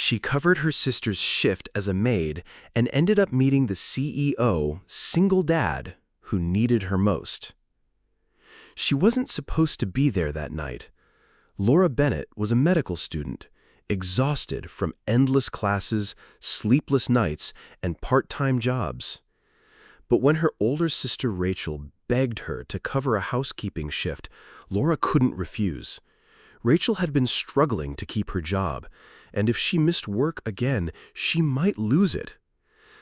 She covered her sister's shift as a maid and ended up meeting the CEO, single dad, who needed her most. She wasn't supposed to be there that night. Laura Bennett was a medical student, exhausted from endless classes, sleepless nights, and part-time jobs. But when her older sister Rachel begged her to cover a housekeeping shift, Laura couldn't refuse. Rachel had been struggling to keep her job, and if she missed work again, she might lose it.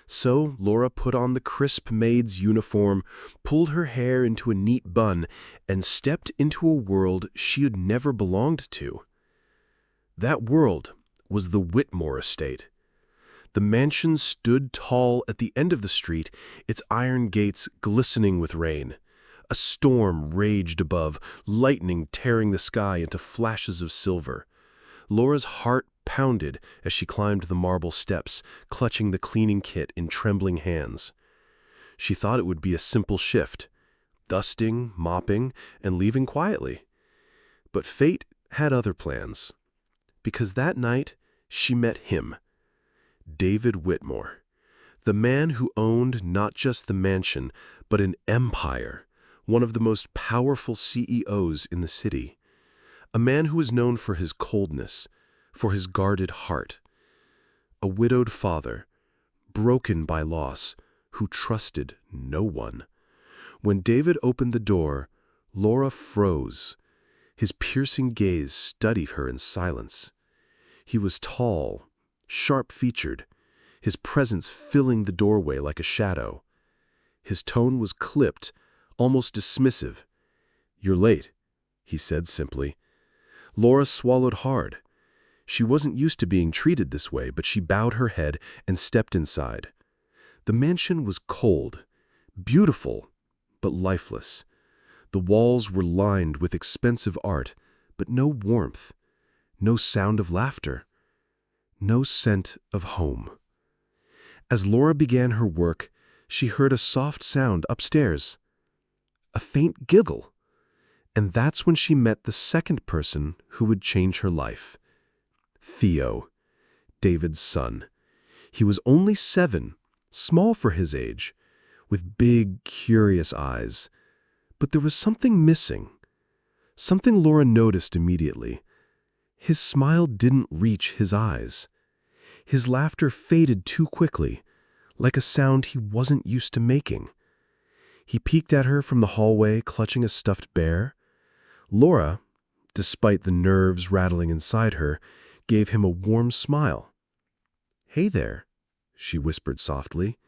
So Laura put on the crisp maid's uniform, pulled her hair into a neat bun, and stepped into a world she had never belonged to. That world was the Whitmore estate. The mansion stood tall at the end of the street, its iron gates glistening with rain. A storm raged above, lightning tearing the sky into flashes of silver. Laura's heart pounded as she climbed the marble steps, clutching the cleaning kit in trembling hands. She thought it would be a simple shift, dusting, mopping, and leaving quietly. But fate had other plans, because that night she met him, David Whitmore, the man who owned not just the mansion, but an empire, one of the most powerful CEOs in the city. A man who was known for his coldness, for his guarded heart. A widowed father, broken by loss, who trusted no one. When David opened the door, Laura froze. His piercing gaze studied her in silence. He was tall, sharp-featured, his presence filling the doorway like a shadow. His tone was clipped, almost dismissive. "You're late," he said simply. Laura swallowed hard. She wasn't used to being treated this way, but she bowed her head and stepped inside. The mansion was cold, beautiful, but lifeless. The walls were lined with expensive art, but no warmth, no sound of laughter, no scent of home. As Laura began her work, she heard a soft sound upstairs, a faint giggle. And that's when she met the second person who would change her life. Theo, David's son. He was only 7, small for his age, with big, curious eyes. But there was something missing, something Laura noticed immediately. His smile didn't reach his eyes. His laughter faded too quickly, like a sound he wasn't used to making. He peeked at her from the hallway, clutching a stuffed bear. Laura, despite the nerves rattling inside her, gave him a warm smile. "Hey there," she whispered softly.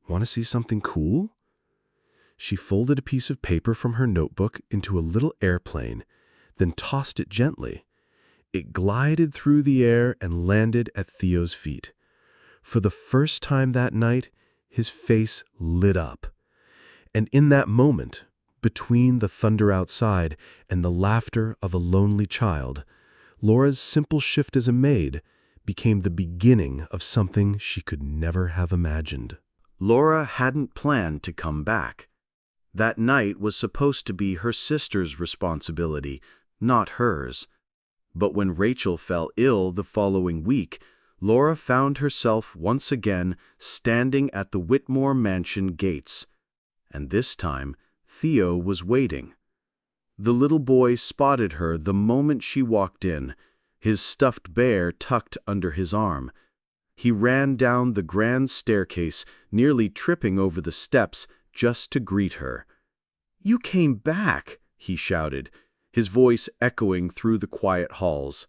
"Want to see something cool?" She folded a piece of paper from her notebook into a little airplane, then tossed it gently. It glided through the air and landed at Theo's feet. For the first time that night, his face lit up. And in that moment, between the thunder outside and the laughter of a lonely child, Laura's simple shift as a maid became the beginning of something she could never have imagined. Laura hadn't planned to come back. That night was supposed to be her sister's responsibility, not hers. But when Rachel fell ill the following week, Laura found herself once again standing at the Whitmore mansion gates. And this time, Theo was waiting. The little boy spotted her the moment she walked in, his stuffed bear tucked under his arm. He ran down the grand staircase, nearly tripping over the steps just to greet her. "You came back," he shouted, his voice echoing through the quiet halls.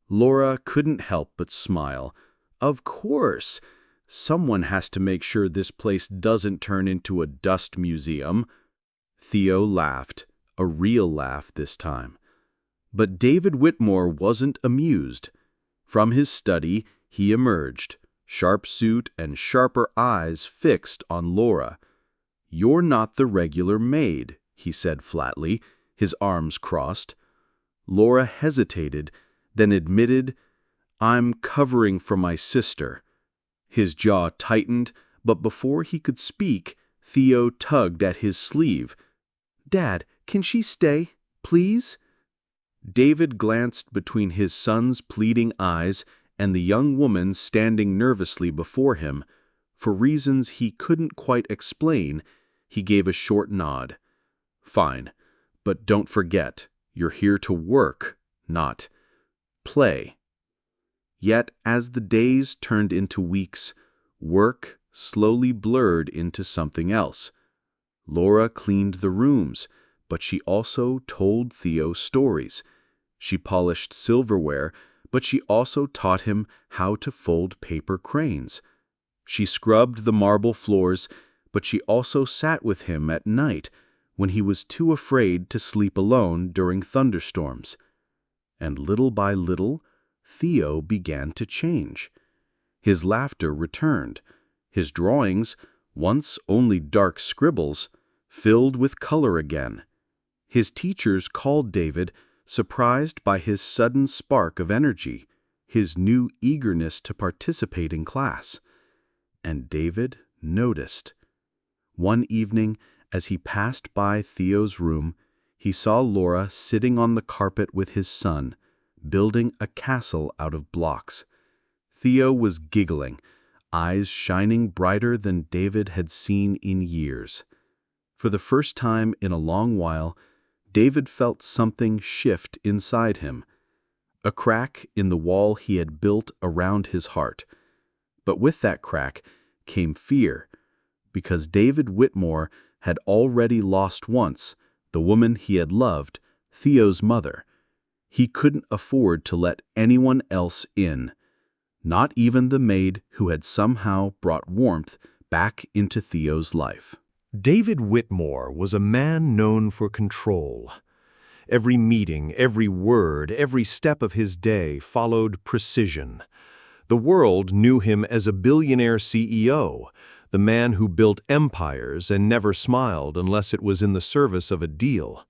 Laura couldn't help but smile. Of course! Someone has to make sure this place doesn't turn into a dust museum. Theo laughed, a real laugh this time. But David Whitmore wasn't amused. From his study, he emerged, sharp suit and sharper eyes fixed on Laura. "You're not the regular maid," he said flatly, his arms crossed. Laura hesitated, then admitted, "I'm covering for my sister." His jaw tightened, but before he could speak, Theo tugged at his sleeve. "Dad, can she stay, please?" David glanced between his son's pleading eyes and the young woman standing nervously before him. For reasons he couldn't quite explain, he gave a short nod. "Fine, but don't forget, you're here to work, not play." Yet, as the days turned into weeks, work slowly blurred into something else. Laura cleaned the rooms, but she also told Theo stories. She polished silverware, but she also taught him how to fold paper cranes. She scrubbed the marble floors, but she also sat with him at night when he was too afraid to sleep alone during thunderstorms. And little by little, Theo began to change. His laughter returned. His drawings, once only dark scribbles, filled with color again. His teachers called David, surprised by his sudden spark of energy, his new eagerness to participate in class. And David noticed. One evening, as he passed by Theo's room, he saw Laura sitting on the carpet with his son, building a castle out of blocks. Theo was giggling, eyes shining brighter than David had seen in years. For the first time in a long while, David felt something shift inside him, a crack in the wall he had built around his heart. But with that crack came fear, because David Whitmore had already lost once the woman he had loved, Theo's mother. He couldn't afford to let anyone else in, not even the maid who had somehow brought warmth back into Theo's life. David Whitmore was a man known for control. Every meeting, every word, every step of his day followed precision. The world knew him as a billionaire CEO, the man who built empires and never smiled unless it was in the service of a deal.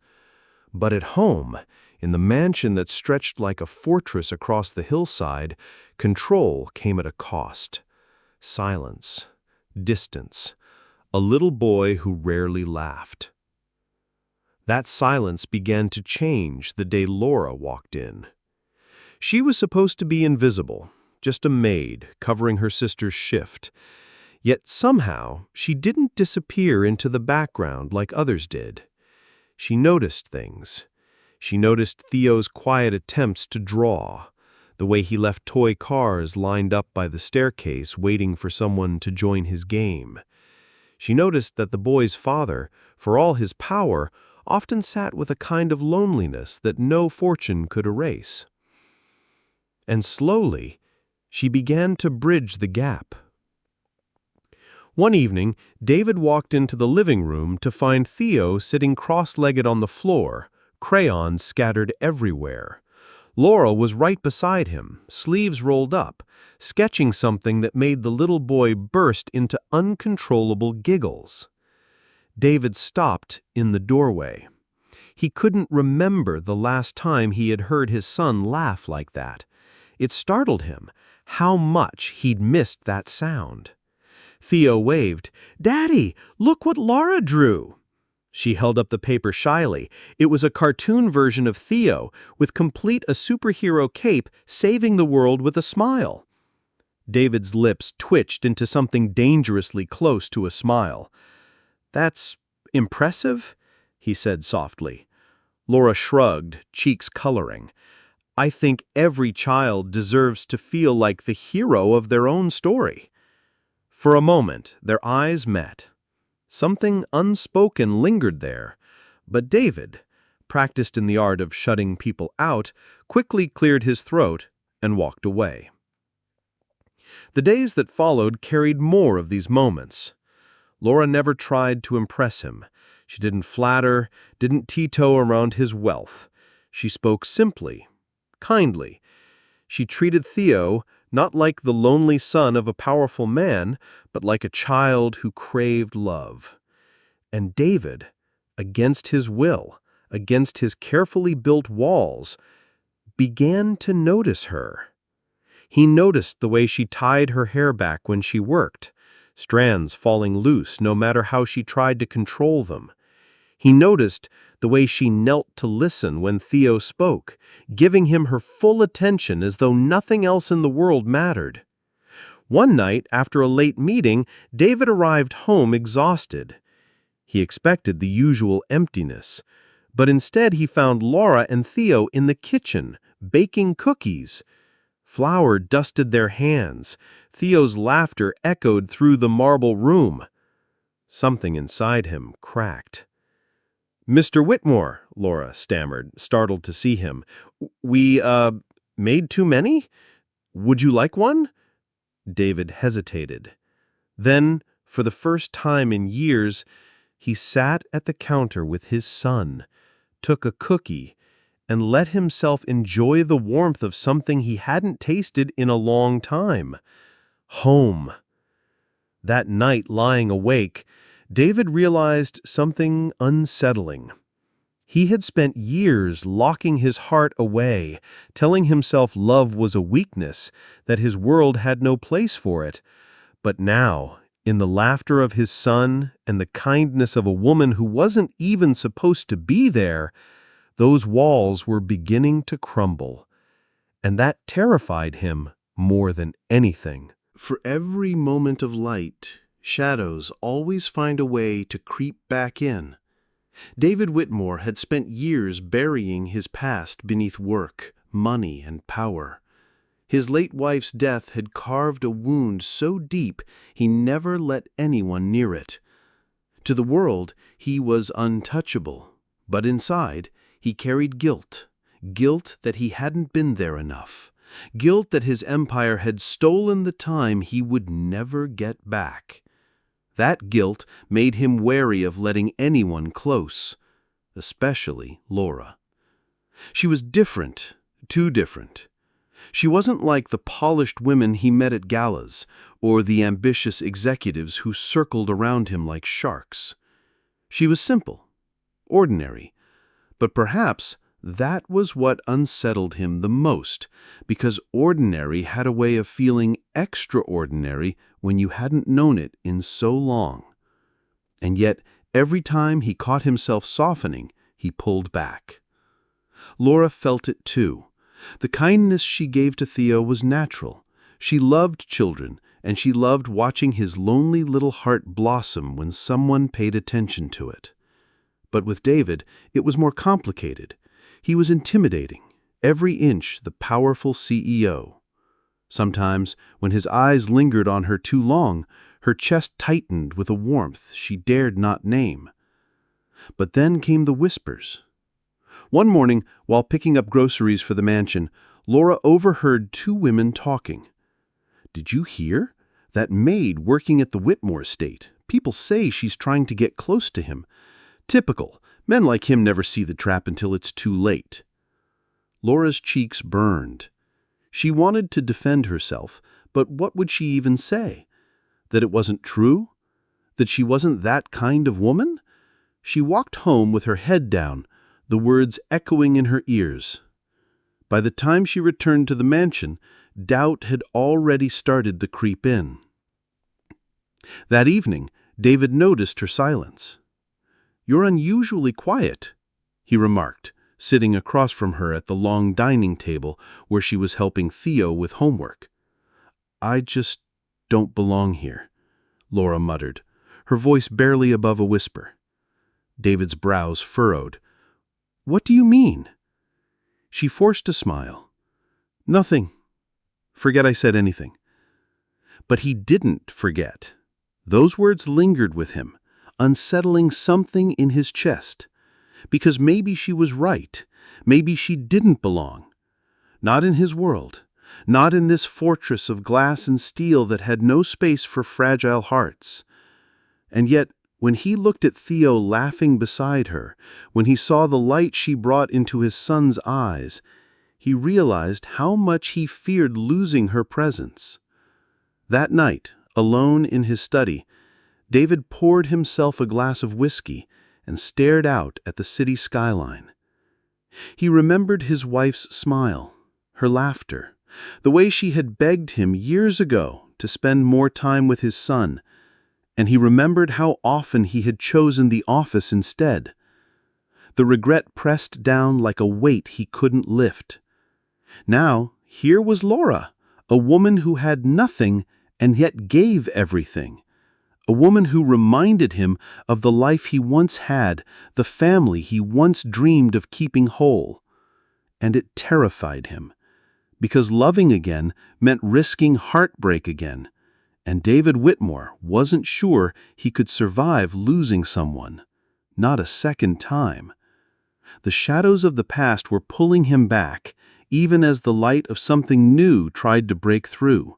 But at home, in the mansion that stretched like a fortress across the hillside, control came at a cost. Silence, distance, a little boy who rarely laughed. That silence began to change the day Laura walked in. She was supposed to be invisible, just a maid covering her sister's shift. Yet somehow she didn't disappear into the background like others did. She noticed things. She noticed Theo's quiet attempts to draw, the way he left toy cars lined up by the staircase waiting for someone to join his game. She noticed that the boy's father, for all his power, often sat with a kind of loneliness that no fortune could erase. And slowly, she began to bridge the gap. One evening, David walked into the living room to find Theo sitting cross-legged on the floor, crayons scattered everywhere. Laura was right beside him, sleeves rolled up, sketching something that made the little boy burst into uncontrollable giggles. David stopped in the doorway. He couldn't remember the last time he had heard his son laugh like that. It startled him how much he'd missed that sound. Theo waved. "Daddy, look what Laura drew!" She held up the paper shyly. It was a cartoon version of Theo, with complete a superhero cape saving the world with a smile. David's lips twitched into something dangerously close to a smile. "That's impressive," he said softly. Laura shrugged, cheeks coloring. "I think every child deserves to feel like the hero of their own story." For a moment, their eyes met. Something unspoken lingered there, but David, practiced in the art of shutting people out, quickly cleared his throat and walked away. The days that followed carried more of these moments. Laura never tried to impress him. She didn't flatter, didn't tiptoe around his wealth. She spoke simply, kindly. She treated Theo not like the lonely son of a powerful man, but like a child who craved love. And David, against his will, against his carefully built walls, began to notice her. He noticed the way she tied her hair back when she worked, strands falling loose no matter how she tried to control them. He noticed the way she knelt to listen when Theo spoke, giving him her full attention as though nothing else in the world mattered. One night, after a late meeting, David arrived home exhausted. He expected the usual emptiness, but instead he found Laura and Theo in the kitchen, baking cookies. Flour dusted their hands. Theo's laughter echoed through the marble room. Something inside him cracked. "Mr. Whitmore," Laura stammered, startled to see him. "We, made too many? Would you like one?" David hesitated. Then, for the first time in years, he sat at the counter with his son, took a cookie, and let himself enjoy the warmth of something he hadn't tasted in a long time. Home. That night, lying awake, David realized something unsettling. He had spent years locking his heart away, telling himself love was a weakness, that his world had no place for it. But now, in the laughter of his son and the kindness of a woman who wasn't even supposed to be there, those walls were beginning to crumble. And that terrified him more than anything. For every moment of light, shadows always find a way to creep back in. David Whitmore had spent years burying his past beneath work, money, and power. His late wife's death had carved a wound so deep he never let anyone near it. To the world, he was untouchable, but inside, he carried guilt. Guilt that he hadn't been there enough. Guilt that his empire had stolen the time he would never get back. That guilt made him wary of letting anyone close, especially Laura. She was different, too different. She wasn't like the polished women he met at galas, or the ambitious executives who circled around him like sharks. She was simple, ordinary, but perhaps that was what unsettled him the most, because ordinary had a way of feeling extraordinary when you hadn't known it in so long. And yet, every time he caught himself softening, he pulled back. Laura felt it too. The kindness she gave to Theo was natural. She loved children, and she loved watching his lonely little heart blossom when someone paid attention to it. But with David, it was more complicated. He was intimidating, every inch the powerful CEO. Sometimes, when his eyes lingered on her too long, her chest tightened with a warmth she dared not name. But then came the whispers. One morning, while picking up groceries for the mansion, Laura overheard two women talking. "Did you hear? That maid working at the Whitmore estate. People say she's trying to get close to him. Typical. Men like him never see the trap until it's too late." Laura's cheeks burned. She wanted to defend herself, but what would she even say? That it wasn't true? That she wasn't that kind of woman? She walked home with her head down, the words echoing in her ears. By the time she returned to the mansion, doubt had already started to creep in. That evening, David noticed her silence. "You're unusually quiet," he remarked, sitting across from her at the long dining table where she was helping Theo with homework. "I just don't belong here," Laura muttered, her voice barely above a whisper. David's brows furrowed. "What do you mean?" She forced a smile. "Nothing. Forget I said anything." But he didn't forget. Those words lingered with him, unsettling something in his chest. Because maybe she was right. Maybe she didn't belong. Not in his world. Not in this fortress of glass and steel that had no space for fragile hearts. And yet, when he looked at Theo laughing beside her, when he saw the light she brought into his son's eyes, he realized how much he feared losing her presence. That night, alone in his study, David poured himself a glass of whiskey and stared out at the city skyline. He remembered his wife's smile, her laughter, the way she had begged him years ago to spend more time with his son, and he remembered how often he had chosen the office instead. The regret pressed down like a weight he couldn't lift. Now, here was Laura, a woman who had nothing and yet gave everything. A woman who reminded him of the life he once had, the family he once dreamed of keeping whole. And it terrified him, because loving again meant risking heartbreak again, and David Whitmore wasn't sure he could survive losing someone, not a second time. The shadows of the past were pulling him back, even as the light of something new tried to break through.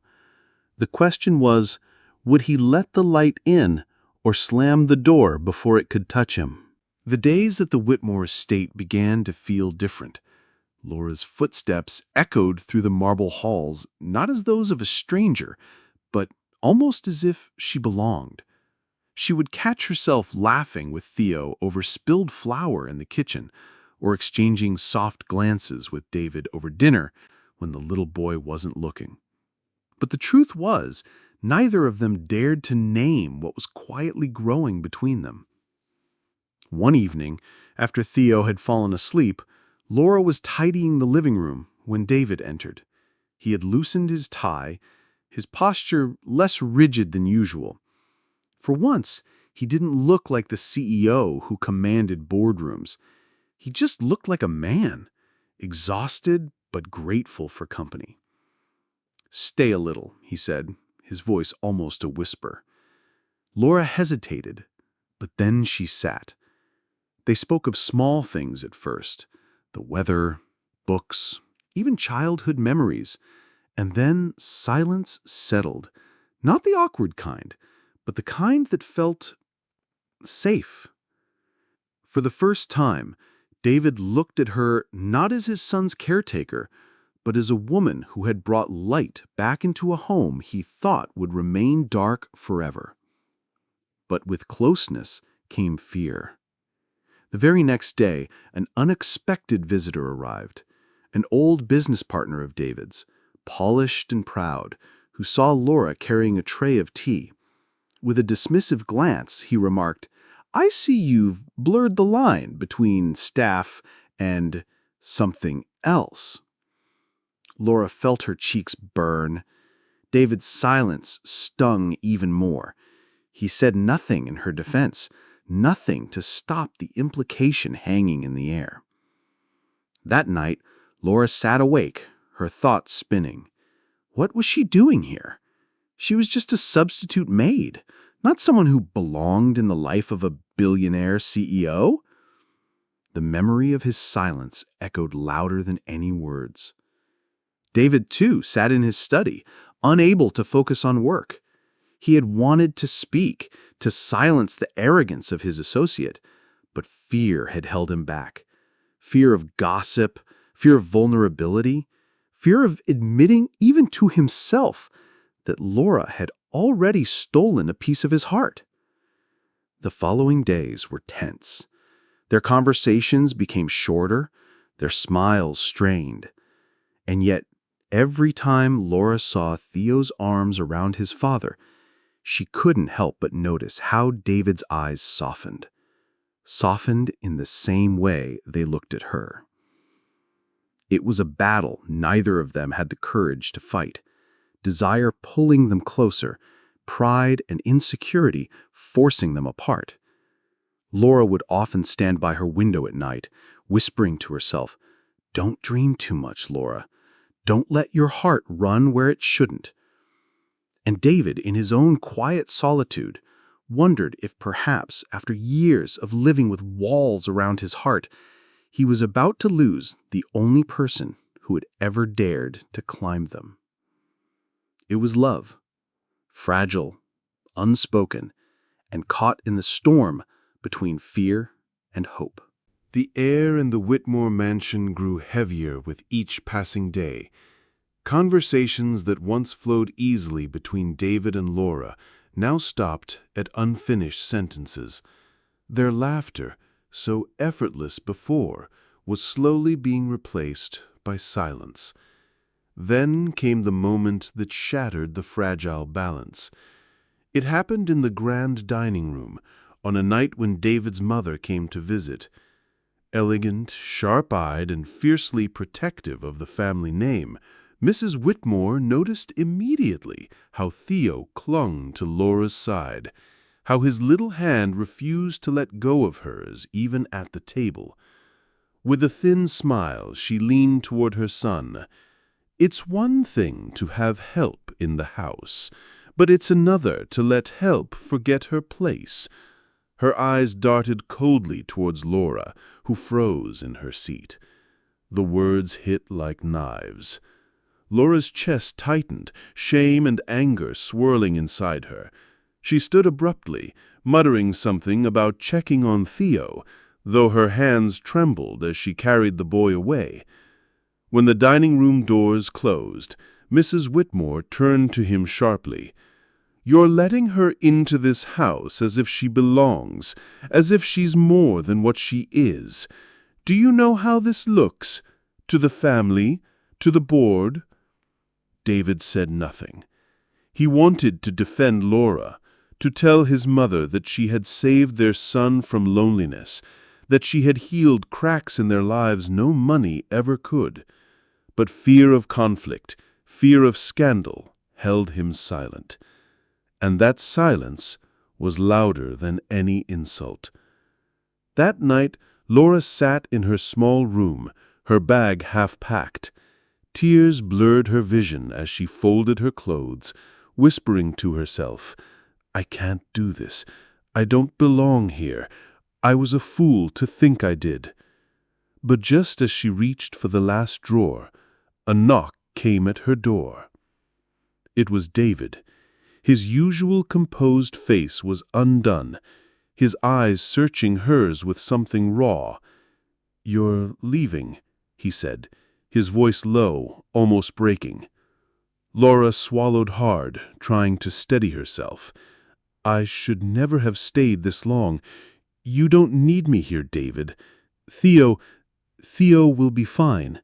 The question was, would he let the light in or slam the door before it could touch him? The days at the Whitmore estate began to feel different. Laura's footsteps echoed through the marble halls, not as those of a stranger, but almost as if she belonged. She would catch herself laughing with Theo over spilled flour in the kitchen, or exchanging soft glances with David over dinner when the little boy wasn't looking. But the truth was, neither of them dared to name what was quietly growing between them. One evening, after Theo had fallen asleep, Laura was tidying the living room when David entered. He had loosened his tie, his posture less rigid than usual. For once, he didn't look like the CEO who commanded boardrooms. He just looked like a man, exhausted but grateful for company. "Stay a little," he said, his voice almost a whisper. Laura hesitated, but then she sat. They spoke of small things at first, the weather, books, even childhood memories, and then silence settled, not the awkward kind, but the kind that felt safe. For the first time, David looked at her not as his son's caretaker, but as a woman who had brought light back into a home he thought would remain dark forever. But with closeness came fear. The very next day, an unexpected visitor arrived, an old business partner of David's, polished and proud, who saw Laura carrying a tray of tea. With a dismissive glance, he remarked, "I see you've blurred the line between staff and something else." Laura felt her cheeks burn. David's silence stung even more. He said nothing in her defense, nothing to stop the implication hanging in the air. That night, Laura sat awake, her thoughts spinning. What was she doing here? She was just a substitute maid, not someone who belonged in the life of a billionaire CEO. The memory of his silence echoed louder than any words. David, too, sat in his study, unable to focus on work. He had wanted to speak, to silence the arrogance of his associate, but fear had held him back. Fear of gossip, fear of vulnerability, fear of admitting even to himself that Laura had already stolen a piece of his heart. The following days were tense. Their conversations became shorter, their smiles strained. And yet, every time Laura saw Theo's arms around his father, she couldn't help but notice how David's eyes softened in the same way they looked at her. It was a battle neither of them had the courage to fight, desire pulling them closer, pride and insecurity forcing them apart. Laura would often stand by her window at night, whispering to herself, "Don't dream too much, Laura. Don't let your heart run where it shouldn't." And David, in his own quiet solitude, wondered if perhaps, after years of living with walls around his heart, he was about to lose the only person who had ever dared to climb them. It was love, fragile, unspoken, and caught in the storm between fear and hope. The air in the Whitmore mansion grew heavier with each passing day. Conversations that once flowed easily between David and Laura now stopped at unfinished sentences. Their laughter, so effortless before, was slowly being replaced by silence. Then came the moment that shattered the fragile balance. It happened in the grand dining room, on a night when David's mother came to visit. Elegant, sharp-eyed, and fiercely protective of the family name, Mrs. Whitmore noticed immediately how Theo clung to Laura's side, how his little hand refused to let go of hers even at the table. With a thin smile, she leaned toward her son. "It's one thing to have help in the house, but it's another to let help forget her place." Her eyes darted coldly towards Laura, who froze in her seat. The words hit like knives. Laura's chest tightened, shame and anger swirling inside her. She stood abruptly, muttering something about checking on Theo, though her hands trembled as she carried the boy away. When the dining room doors closed, Mrs. Whitmore turned to him sharply. "You're letting her into this house as if she belongs, as if she's more than what she is. Do you know how this looks? To the family? To the board?" David said nothing. He wanted to defend Laura, to tell his mother that she had saved their son from loneliness, that she had healed cracks in their lives no money ever could. But fear of conflict, fear of scandal, held him silent. And that silence was louder than any insult. That night, Laura sat in her small room, her bag half-packed. Tears blurred her vision as she folded her clothes, whispering to herself, "I can't do this. I don't belong here. I was a fool to think I did." But just as she reached for the last drawer, a knock came at her door. It was David. His usual composed face was undone, his eyes searching hers with something raw. "You're leaving," he said, his voice low, almost breaking. Laura swallowed hard, trying to steady herself. "I should never have stayed this long. You don't need me here, David. Theo will be fine."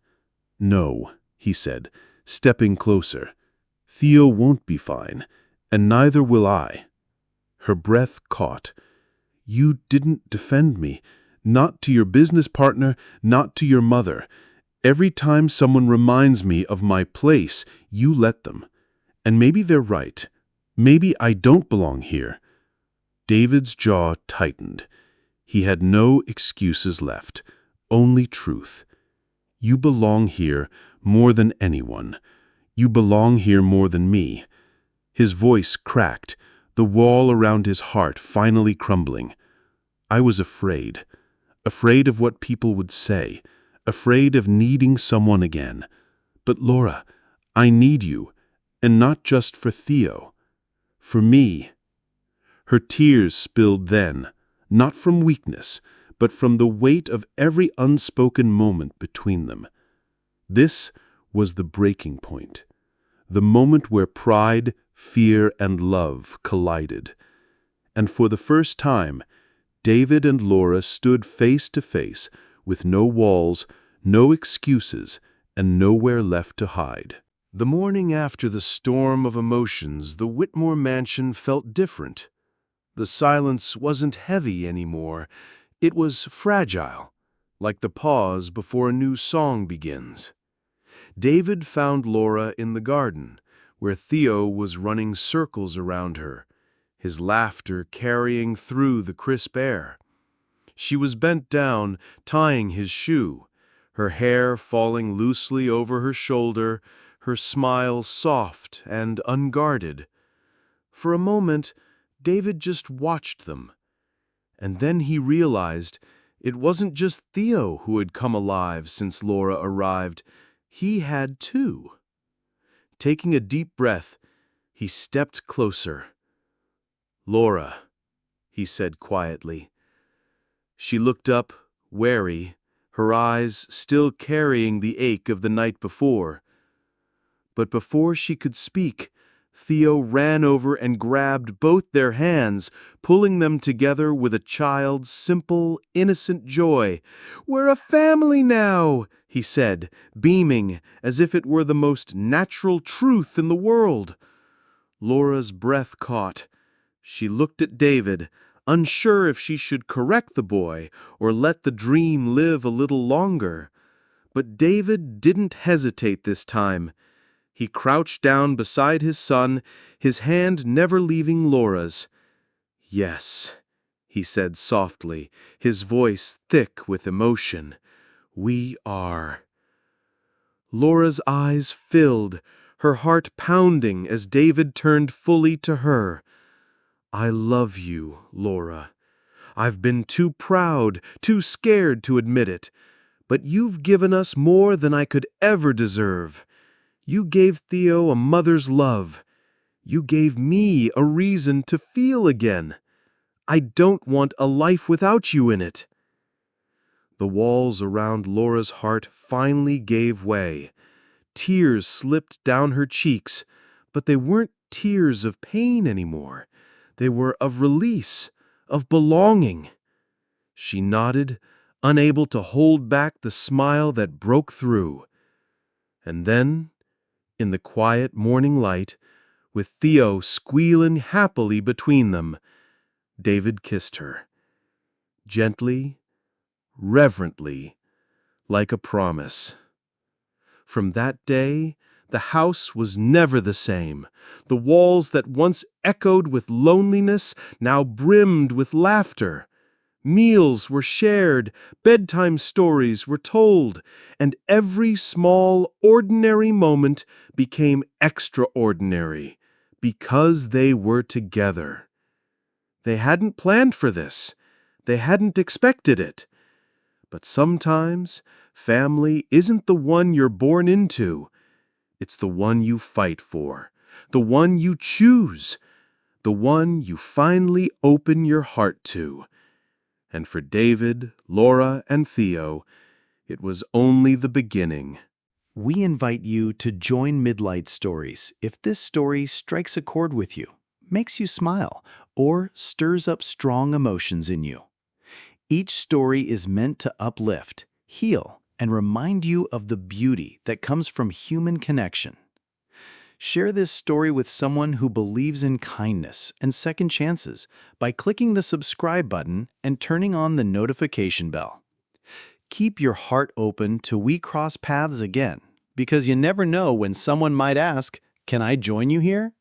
"No," he said, stepping closer. "Theo won't be fine, and neither will I." Her breath caught. "You didn't defend me. Not to your business partner, not to your mother. Every time someone reminds me of my place, you let them. And maybe they're right. Maybe I don't belong here." David's jaw tightened. He had no excuses left, only truth. "You belong here more than anyone. You belong here more than me." His voice cracked, the wall around his heart finally crumbling. "I was afraid. Afraid of what people would say. Afraid of needing someone again. But Laura, I need you, and not just for Theo. For me." Her tears spilled then, not from weakness, but from the weight of every unspoken moment between them. This was the breaking point, the moment where pride, fear, and love collided. And for the first time, David and Laura stood face to face, with no walls, no excuses, and nowhere left to hide. The morning after the storm of emotions, the Whitmore mansion felt different. The silence wasn't heavy anymore. It was fragile, like the pause before a new song begins. David found Laura in the garden, where Theo was running circles around her, his laughter carrying through the crisp air. She was bent down, tying his shoe, her hair falling loosely over her shoulder, her smile soft and unguarded. For a moment, David just watched them. And then he realized it wasn't just Theo who had come alive since Laura arrived. He had too. Taking a deep breath, he stepped closer. "Laura," he said quietly. She looked up, wary, her eyes still carrying the ache of the night before. But before she could speak, Theo ran over and grabbed both their hands, pulling them together with a child's simple, innocent joy. "We're a family now," he said, beaming as if it were the most natural truth in the world. Laura's breath caught. She looked at David, unsure if she should correct the boy or let the dream live a little longer. But David didn't hesitate this time. He crouched down beside his son, his hand never leaving Laura's. "Yes," he said softly, his voice thick with emotion. "We are." Laura's eyes filled, her heart pounding as David turned fully to her. "I love you, Laura. I've been too proud, too scared to admit it, but you've given us more than I could ever deserve. You gave Theo a mother's love. You gave me a reason to feel again. I don't want a life without you in it." The walls around Laura's heart finally gave way. Tears slipped down her cheeks, but they weren't tears of pain anymore. They were of release, of belonging. She nodded, unable to hold back the smile that broke through. And then, in the quiet morning light, with Theo squealing happily between them, David kissed her. Gently, reverently, like a promise. From that day, the house was never the same. The walls that once echoed with loneliness now brimmed with laughter. Meals were shared, bedtime stories were told, and every small, ordinary moment became extraordinary because they were together. They hadn't planned for this. They hadn't expected it. But sometimes, family isn't the one you're born into. It's the one you fight for, the one you choose, the one you finally open your heart to. And for David, Laura, and Theo, it was only the beginning. We invite you to join Lightstories if this story strikes a chord with you, makes you smile, or stirs up strong emotions in you. Each story is meant to uplift, heal, and remind you of the beauty that comes from human connection. Share this story with someone who believes in kindness and second chances by clicking the subscribe button and turning on the notification bell. Keep your heart open till we cross paths again, because you never know when someone might ask, "Can I join you here?"